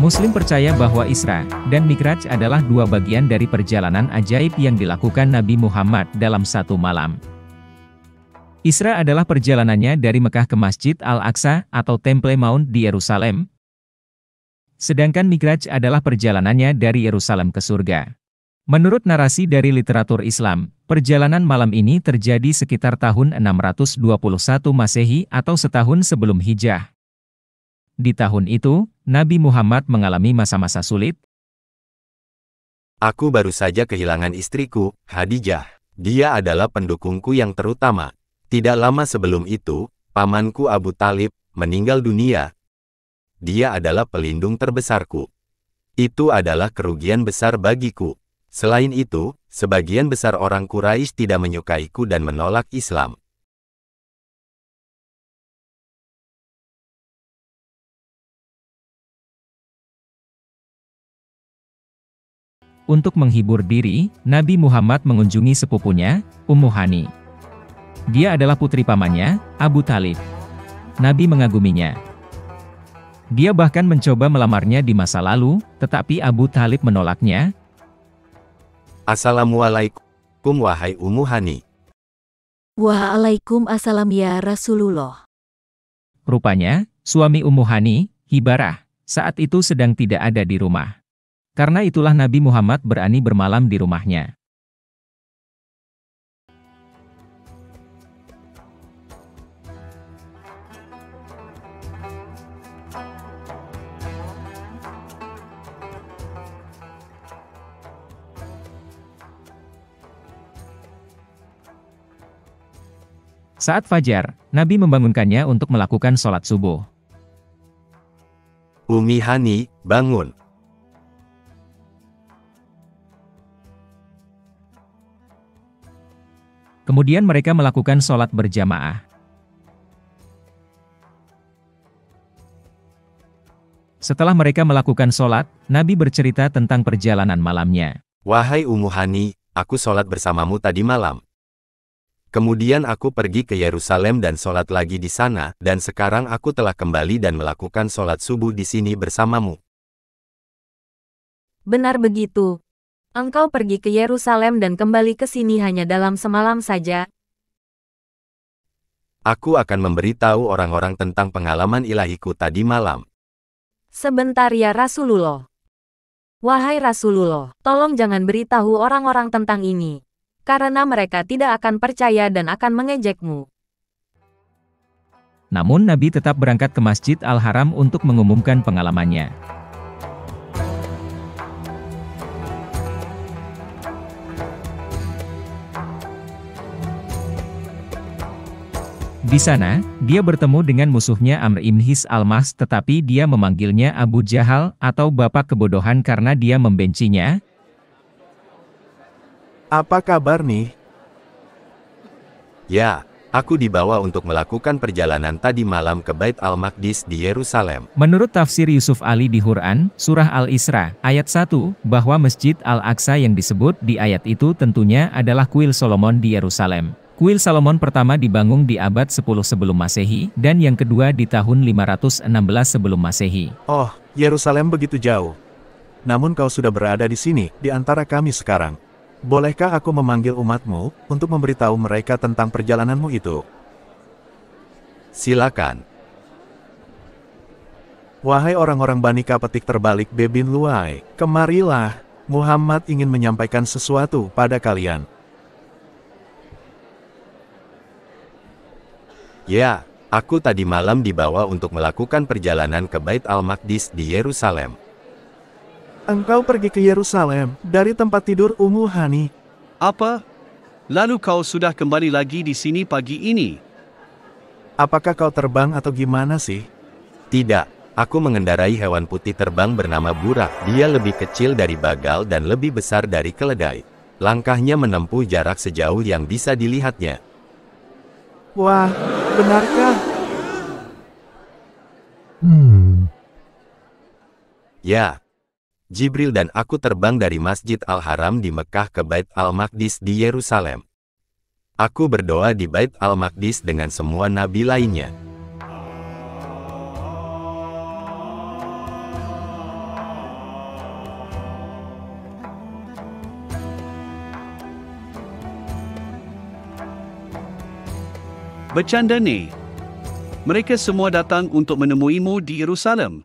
Muslim percaya bahwa Isra dan Mi'raj adalah dua bagian dari perjalanan ajaib yang dilakukan Nabi Muhammad dalam satu malam. Isra adalah perjalanannya dari Mekah ke Masjid Al-Aqsa atau Temple Mount di Yerusalem. Sedangkan Mi'raj adalah perjalanannya dari Yerusalem ke surga. Menurut narasi dari literatur Islam, perjalanan malam ini terjadi sekitar tahun 621 Masehi atau setahun sebelum Hijrah. Di tahun itu, Nabi Muhammad mengalami masa-masa sulit. Aku baru saja kehilangan istriku, Khadijah. Dia adalah pendukungku yang terutama. Tidak lama sebelum itu, pamanku Abu Talib meninggal dunia. Dia adalah pelindung terbesarku. Itu adalah kerugian besar bagiku. Selain itu, sebagian besar orang Quraisy tidak menyukaiku dan menolak Islam. Untuk menghibur diri, Nabi Muhammad mengunjungi sepupunya, Ummu Hani. Dia adalah putri pamannya, Abu Talib. Nabi mengaguminya. Dia bahkan mencoba melamarnya di masa lalu, tetapi Abu Talib menolaknya. Assalamualaikum wahai Ummu Hani. Waalaikumsalam ya Rasulullah. Rupanya, suami Ummu Hani, Hibarah, saat itu sedang tidak ada di rumah. Karena itulah Nabi Muhammad berani bermalam di rumahnya. Saat fajar, Nabi membangunkannya untuk melakukan sholat subuh. Ummi Hani, bangun. Kemudian mereka melakukan sholat berjamaah. Setelah mereka melakukan sholat, Nabi bercerita tentang perjalanan malamnya. Wahai Ummu Hani, aku sholat bersamamu tadi malam. Kemudian aku pergi ke Yerusalem dan sholat lagi di sana, dan sekarang aku telah kembali dan melakukan sholat subuh di sini bersamamu. Benar begitu. Engkau pergi ke Yerusalem dan kembali ke sini hanya dalam semalam saja. Aku akan memberitahu orang-orang tentang pengalaman ilahiku tadi malam. Sebentar ya Rasulullah. Wahai Rasulullah, tolong jangan beritahu orang-orang tentang ini. Karena mereka tidak akan percaya dan akan mengejekmu. Namun Nabi tetap berangkat ke Masjid Al-Haram untuk mengumumkan pengalamannya. Di sana, dia bertemu dengan musuhnya Amr ibn His al-Mas, tetapi dia memanggilnya Abu Jahal atau bapak kebodohan karena dia membencinya. Apa kabar nih? Ya, aku dibawa untuk melakukan perjalanan tadi malam ke Bait Al-Maqdis di Yerusalem. Menurut tafsir Yusuf Ali di Quran, Surah Al-Isra, ayat 1, bahwa Masjid Al-Aqsa yang disebut di ayat itu tentunya adalah kuil Solomon di Yerusalem. Kuil Salomon pertama dibangun di abad 10 sebelum Masehi, dan yang kedua di tahun 516 sebelum Masehi. Oh, Yerusalem begitu jauh. Namun kau sudah berada di sini, di antara kami sekarang. Bolehkah aku memanggil umatmu, untuk memberitahu mereka tentang perjalananmu itu? Silakan. Wahai orang-orang Bani Kapetik terbalik Bebin Luai, kemarilah, Muhammad ingin menyampaikan sesuatu pada kalian. Ya, aku tadi malam dibawa untuk melakukan perjalanan ke Bait Al-Maqdis di Yerusalem. Engkau pergi ke Yerusalem, dari tempat tidur Ummu Hani. Apa? Lalu kau sudah kembali lagi di sini pagi ini? Apakah kau terbang atau gimana sih? Tidak, aku mengendarai hewan putih terbang bernama Burak. Dia lebih kecil dari bagal dan lebih besar dari keledai. Langkahnya menempuh jarak sejauh yang bisa dilihatnya. Wah, benarkah? Ya. Jibril dan aku terbang dari Masjid Al-Haram di Mekah ke Bait Al-Maqdis di Yerusalem. Aku berdoa di Bait Al-Maqdis dengan semua nabi lainnya. Bercanda ni. Mereka semua datang untuk menemuimu di Yerusalem.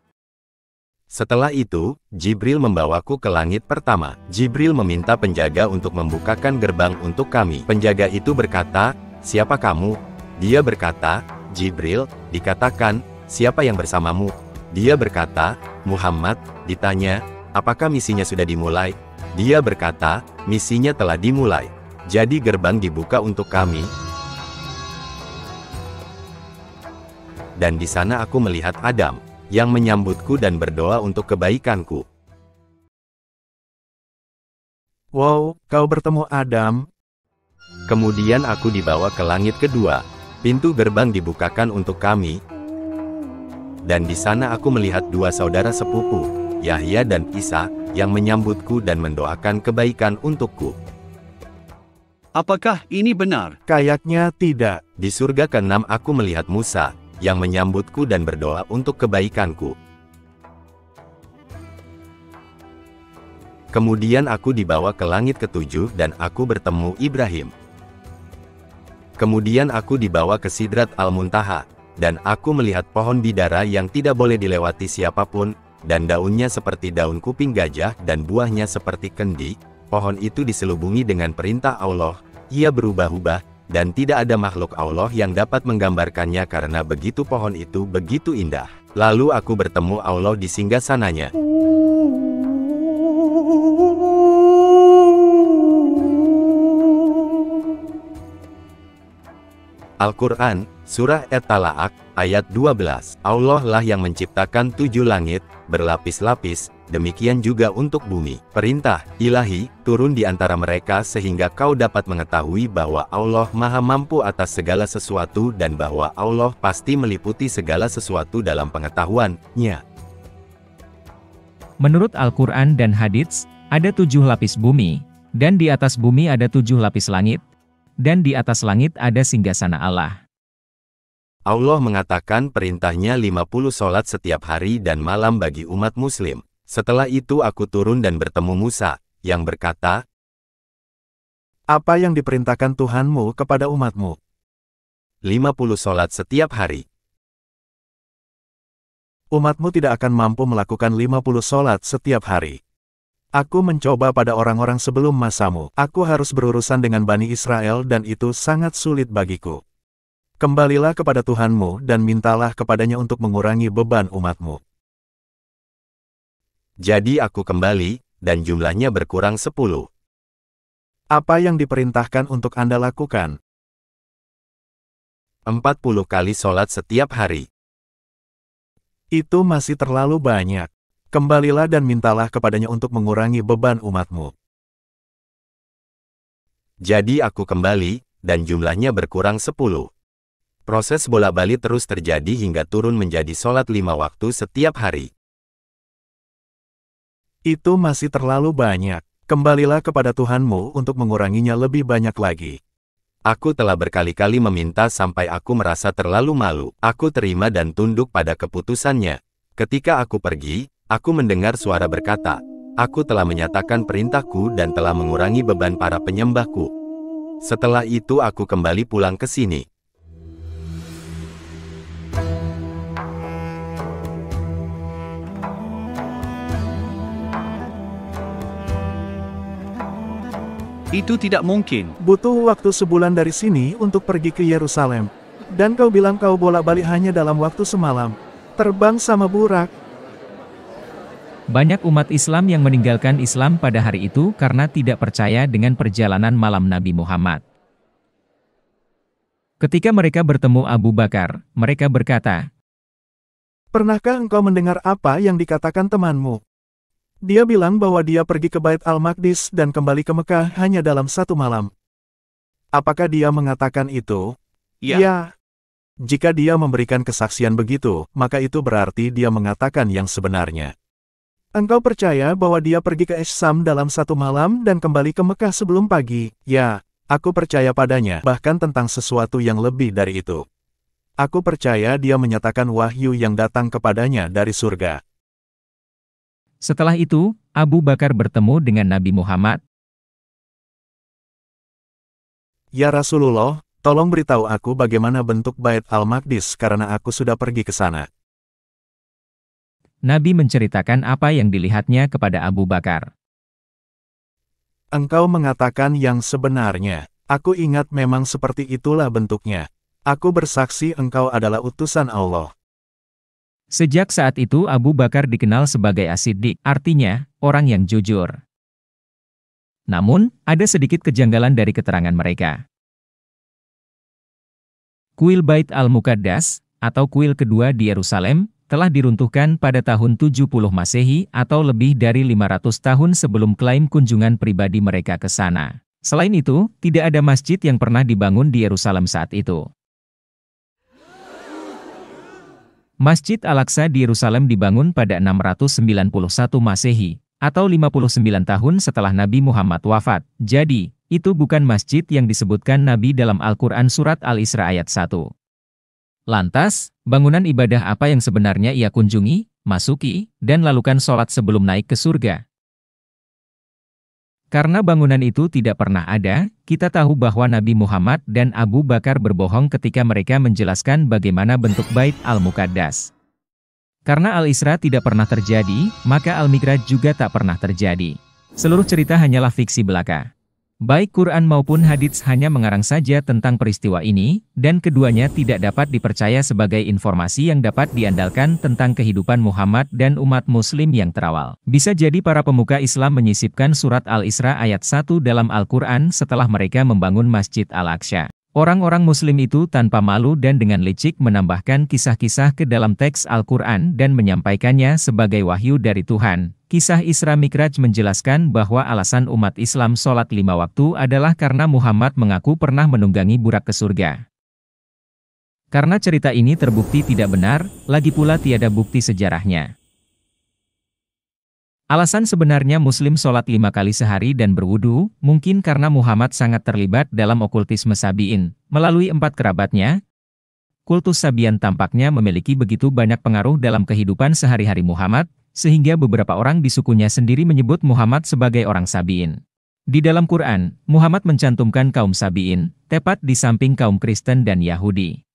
Setelah itu, Jibril membawaku ke langit pertama. Jibril meminta penjaga untuk membukakan gerbang untuk kami. Penjaga itu berkata, "Siapa kamu?" Dia berkata, "Jibril." Dikatakan, "Siapa yang bersamamu?" Dia berkata, "Muhammad." Ditanya, "Apakah misinya sudah dimulai?" Dia berkata, "Misinya telah dimulai." Jadi gerbang dibuka untuk kami. Dan di sana aku melihat Adam, yang menyambutku dan berdoa untuk kebaikanku. Wow, kau bertemu Adam? Kemudian aku dibawa ke langit kedua. Pintu gerbang dibukakan untuk kami. Dan di sana aku melihat dua saudara sepupu, Yahya dan Isa, yang menyambutku dan mendoakan kebaikan untukku. Apakah ini benar? Kayaknya tidak. Di surga ke-6 aku melihat Musa, yang menyambutku dan berdoa untuk kebaikanku. Kemudian aku dibawa ke langit ke-7 dan aku bertemu Ibrahim. Kemudian aku dibawa ke Sidrat Al-Muntaha, dan aku melihat pohon bidara yang tidak boleh dilewati siapapun, dan daunnya seperti daun kuping gajah dan buahnya seperti kendi. Pohon itu diselubungi dengan perintah Allah, ia berubah-ubah, dan tidak ada makhluk Allah yang dapat menggambarkannya karena begitu pohon itu begitu indah. Lalu aku bertemu Allah di singgasananya. Al-Quran, Surah At-Talaq, ayat 12. Allah lah yang menciptakan 7 langit, berlapis-lapis, demikian juga untuk bumi. Perintah ilahi turun di antara mereka sehingga kau dapat mengetahui bahwa Allah Maha Mampu atas segala sesuatu dan bahwa Allah pasti meliputi segala sesuatu dalam pengetahuan-Nya. Menurut Al-Quran dan hadits, ada 7 lapis bumi, dan di atas bumi ada 7 lapis langit, dan di atas langit ada singgasana Allah. Allah mengatakan perintahnya 50 sholat setiap hari dan malam bagi umat muslim. Setelah itu aku turun dan bertemu Musa, yang berkata, "Apa yang diperintahkan Tuhanmu kepada umatmu?" 50 sholat setiap hari. Umatmu tidak akan mampu melakukan 50 sholat setiap hari. Aku mencoba pada orang-orang sebelum masamu. Aku harus berurusan dengan Bani Israel dan itu sangat sulit bagiku. Kembalilah kepada Tuhanmu dan mintalah kepadanya untuk mengurangi beban umatmu. Jadi aku kembali, dan jumlahnya berkurang 10. Apa yang diperintahkan untuk Anda lakukan? 40 kali sholat setiap hari. Itu masih terlalu banyak. Kembalilah dan mintalah kepadanya untuk mengurangi beban umatmu. Jadi aku kembali, dan jumlahnya berkurang 10. Proses bolak-balik terus terjadi hingga turun menjadi sholat 5 waktu setiap hari. Itu masih terlalu banyak. Kembalilah kepada Tuhanmu untuk menguranginya lebih banyak lagi. Aku telah berkali-kali meminta sampai aku merasa terlalu malu. Aku terima dan tunduk pada keputusannya. Ketika aku pergi, aku mendengar suara berkata, "Aku telah menyatakan perintahku dan telah mengurangi beban para penyembahku." Setelah itu aku kembali pulang ke sini. Itu tidak mungkin. Butuh waktu sebulan dari sini untuk pergi ke Yerusalem. Dan kau bilang kau bolak-balik hanya dalam waktu semalam. Terbang sama burak. Banyak umat Islam yang meninggalkan Islam pada hari itu karena tidak percaya dengan perjalanan malam Nabi Muhammad. Ketika mereka bertemu Abu Bakar, mereka berkata, "Pernahkah engkau mendengar apa yang dikatakan temanmu? Dia bilang bahwa dia pergi ke Bait Al-Maqdis dan kembali ke Mekah hanya dalam 1 malam. Apakah dia mengatakan itu?" Ya. Ya. Jika dia memberikan kesaksian begitu, maka itu berarti dia mengatakan yang sebenarnya. Engkau percaya bahwa dia pergi ke Syam dalam 1 malam dan kembali ke Mekah sebelum pagi? Ya, aku percaya padanya, bahkan tentang sesuatu yang lebih dari itu. Aku percaya dia menyatakan wahyu yang datang kepadanya dari surga. setelah itu, Abu Bakar bertemu dengan Nabi Muhammad. Ya Rasulullah, Tolong beritahu aku bagaimana bentuk Bait Al-Maqdis karena aku sudah pergi ke sana. Nabi menceritakan apa yang dilihatnya kepada Abu Bakar. Engkau mengatakan yang sebenarnya. Aku ingat memang seperti itulah bentuknya. Aku bersaksi engkau adalah utusan Allah. Sejak saat itu Abu Bakar dikenal sebagai As-Siddiq, artinya, orang yang jujur. Namun, ada sedikit kejanggalan dari keterangan mereka. Kuil Bait Al-Muqaddas, atau kuil kedua di Yerusalem, telah diruntuhkan pada tahun 70 Masehi atau lebih dari 500 tahun sebelum klaim kunjungan pribadi mereka ke sana. Selain itu, tidak ada masjid yang pernah dibangun di Yerusalem saat itu. Masjid Al-Aqsa di Yerusalem dibangun pada 691 Masehi, atau 59 tahun setelah Nabi Muhammad wafat. Jadi, itu bukan masjid yang disebutkan Nabi dalam Al-Quran Surat Al-Isra ayat 1. Lantas, bangunan ibadah apa yang sebenarnya ia kunjungi, masuki, dan lakukan sholat sebelum naik ke surga? Karena bangunan itu tidak pernah ada, kita tahu bahwa Nabi Muhammad dan Abu Bakar berbohong ketika mereka menjelaskan bagaimana bentuk Bait Al-Muqaddas. Karena Al-Isra tidak pernah terjadi, maka Al-Mi'raj juga tak pernah terjadi. Seluruh cerita hanyalah fiksi belaka. Baik Quran maupun hadits hanya mengarang saja tentang peristiwa ini, dan keduanya tidak dapat dipercaya sebagai informasi yang dapat diandalkan tentang kehidupan Muhammad dan umat muslim yang terawal. Bisa jadi para pemuka Islam menyisipkan surat Al-Isra ayat 1 dalam Al-Quran setelah mereka membangun Masjid Al-Aqsa. Orang-orang muslim itu tanpa malu dan dengan licik menambahkan kisah-kisah ke dalam teks Al-Quran dan menyampaikannya sebagai wahyu dari Tuhan. Kisah Isra Mi'raj menjelaskan bahwa alasan umat Islam sholat 5 waktu adalah karena Muhammad mengaku pernah menunggangi burak ke surga. Karena cerita ini terbukti tidak benar, lagi pula tiada bukti sejarahnya. Alasan sebenarnya Muslim sholat 5 kali sehari dan berwudu, mungkin karena Muhammad sangat terlibat dalam okultisme Sabi'in. Melalui 4 kerabatnya, kultus Sabi'in tampaknya memiliki begitu banyak pengaruh dalam kehidupan sehari-hari Muhammad, sehingga beberapa orang di sukunya sendiri menyebut Muhammad sebagai orang Sabi'in. Di dalam Quran, Muhammad mencantumkan kaum Sabi'in, tepat di samping kaum Kristen dan Yahudi.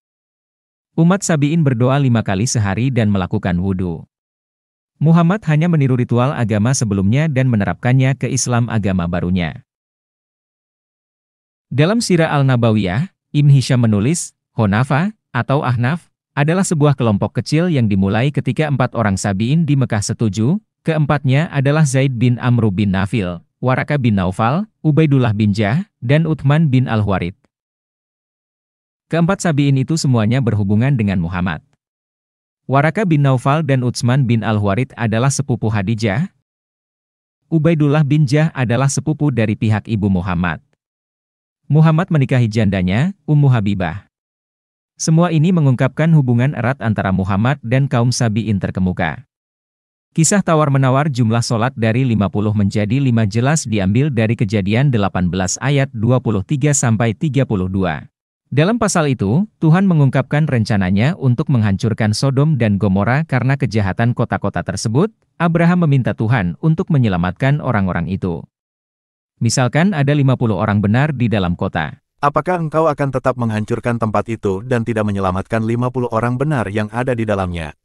Umat Sabi'in berdoa 5 kali sehari dan melakukan wudu. Muhammad hanya meniru ritual agama sebelumnya dan menerapkannya ke Islam agama barunya. Dalam Sirah Al-Nabawiyah, Ibn Hisham menulis, Honafa, atau Ahnaf, adalah sebuah kelompok kecil yang dimulai ketika 4 orang Sabi'in di Mekah setuju, keempatnya adalah Zaid bin Amru bin Nafil, Waraka bin Naufal, Ubaidullah bin Jah, dan Uthman bin Al-Huwarid. Keempat Sabi'in itu semuanya berhubungan dengan Muhammad. Waraka bin Naufal dan Utsman bin Al-Huwarid adalah sepupu Khadijah. Ubaidullah bin Jah adalah sepupu dari pihak ibu Muhammad. Muhammad menikahi jandanya, Ummu Habibah. Semua ini mengungkapkan hubungan erat antara Muhammad dan kaum Sabi'in terkemuka. Kisah tawar-menawar jumlah sholat dari 50 menjadi 5 jelas diambil dari Kejadian 18 ayat 23-32. Dalam pasal itu, Tuhan mengungkapkan rencananya untuk menghancurkan Sodom dan Gomora karena kejahatan kota-kota tersebut. Abraham meminta Tuhan untuk menyelamatkan orang-orang itu. Misalkan ada 50 orang benar di dalam kota. Apakah engkau akan tetap menghancurkan tempat itu dan tidak menyelamatkan 50 orang benar yang ada di dalamnya?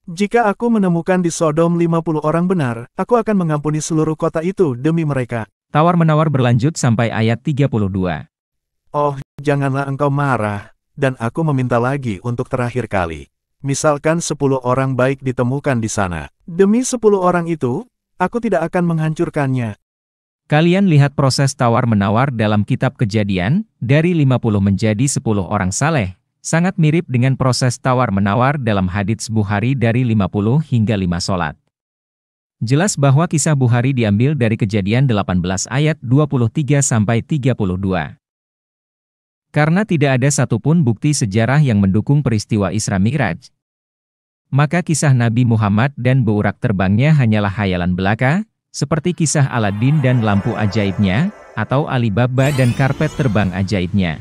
Jika aku menemukan di Sodom 50 orang benar, aku akan mengampuni seluruh kota itu demi mereka. Tawar-menawar berlanjut sampai ayat 32. Oh, janganlah engkau marah, dan aku meminta lagi untuk terakhir kali. Misalkan 10 orang baik ditemukan di sana. Demi 10 orang itu, aku tidak akan menghancurkannya. Kalian lihat proses tawar-menawar dalam kitab Kejadian, dari 50 menjadi 10 orang saleh. Sangat mirip dengan proses tawar-menawar dalam hadits Bukhari dari 50 hingga 5 sholat. Jelas bahwa kisah Bukhari diambil dari Kejadian 18 ayat 23-32. Karena tidak ada satupun bukti sejarah yang mendukung peristiwa Isra Mi'raj, maka kisah Nabi Muhammad dan beurak terbangnya hanyalah hayalan belaka, seperti kisah Aladdin dan lampu ajaibnya, atau Alibaba dan karpet terbang ajaibnya.